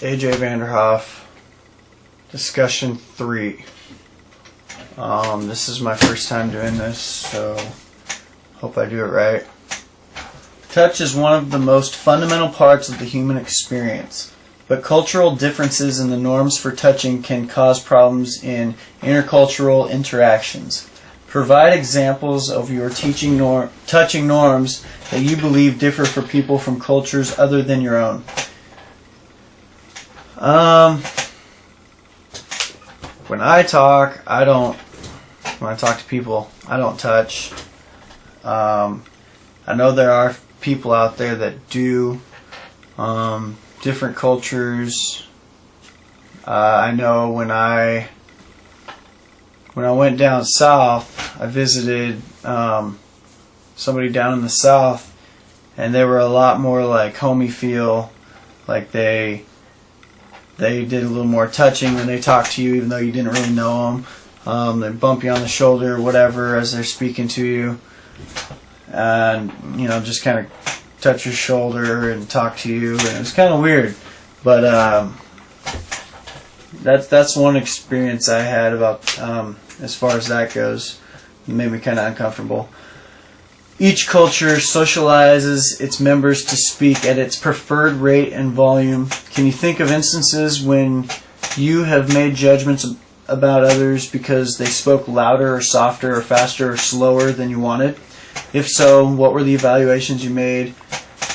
AJ Vanderhoff, discussion 3. This is my first time doing this, so hope I do it right. Touch is one of the most fundamental parts of the human experience, but cultural differences in the norms for touching can cause problems in intercultural interactions. Provide examples of your touching norms that you believe differ for people from cultures other than your own. When I talk to people, I don't touch. I know there are people out there that do, different cultures. I know when I went down south, I visited somebody down in the south, and they were a lot more like homey feel, like they did a little more touching when they talked to you, even though you didn't really know them. They bump you on the shoulder or whatever as they're speaking to you, and just kind of touch your shoulder and talk to you, and it was kind of weird. But that's one experience I had about as far as that goes. It made me kind of uncomfortable. Each culture socializes its members to speak at its preferred rate and volume. Can you think of instances when you have made judgments about others because they spoke louder or softer or faster or slower than you wanted? If so, what were the evaluations you made?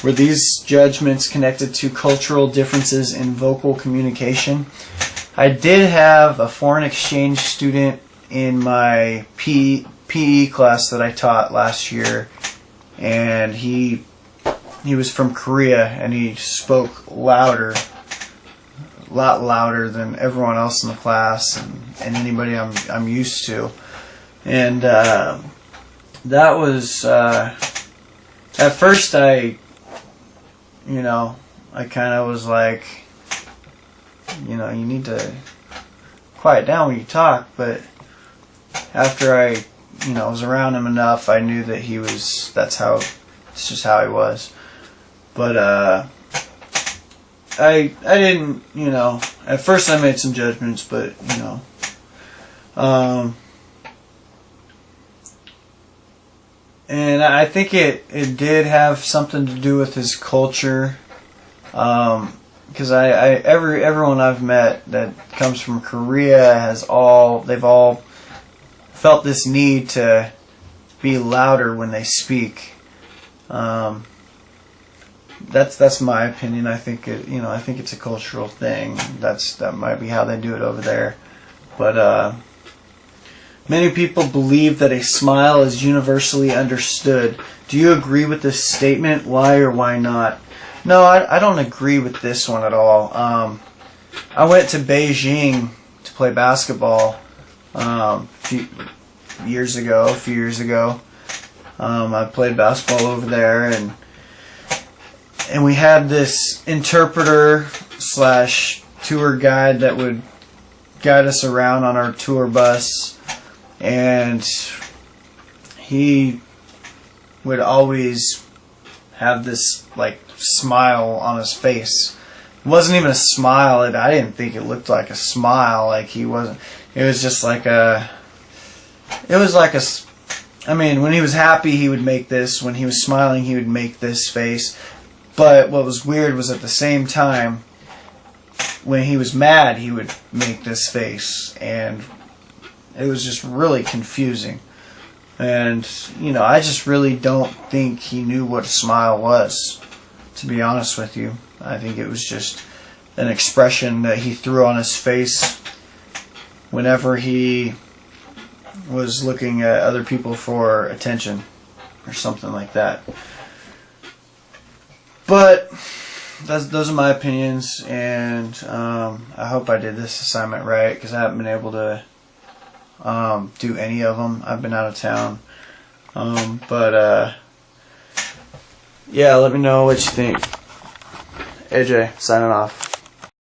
Were these judgments connected to cultural differences in vocal communication? I did have a foreign exchange student in my PE class that I taught last year, and he was from Korea, and he spoke louder, a lot louder than everyone else in the class and anybody I'm used to. And that was at first I kind of was like, you need to quiet down when you talk. But after I was around him enough, I knew that it's just how he was. But I didn't, at first I made some judgments, but and I think it did have something to do with his culture, because everyone I've met that comes from Korea they've all felt this need to be louder when they speak. That's my opinion. I think I think it's a cultural thing. That might be how they do it over there. But many people believe that a smile is universally understood. Do you agree with this statement? Why or why not? No, I don't agree with this one at all. I went to Beijing to play basketball a few years ago. I played basketball over there, and we had this interpreter / tour guide that would guide us around on our tour bus, and he would always have this smile on his face. It wasn't even a smile. I didn't think it looked like a smile. He wasn't. It was just when he was happy, he would make this. When he was smiling, he would make this face. But what was weird was at the same time, when he was mad, he would make this face. And it was just really confusing. And, I just really don't think he knew what a smile was, to be honest with you. I think it was just an expression that he threw on his face whenever he was looking at other people for attention or something like that. But those are my opinions, and I hope I did this assignment right, because I haven't been able to do any of them. I've been out of town. Yeah, let me know what you think. AJ, signing off.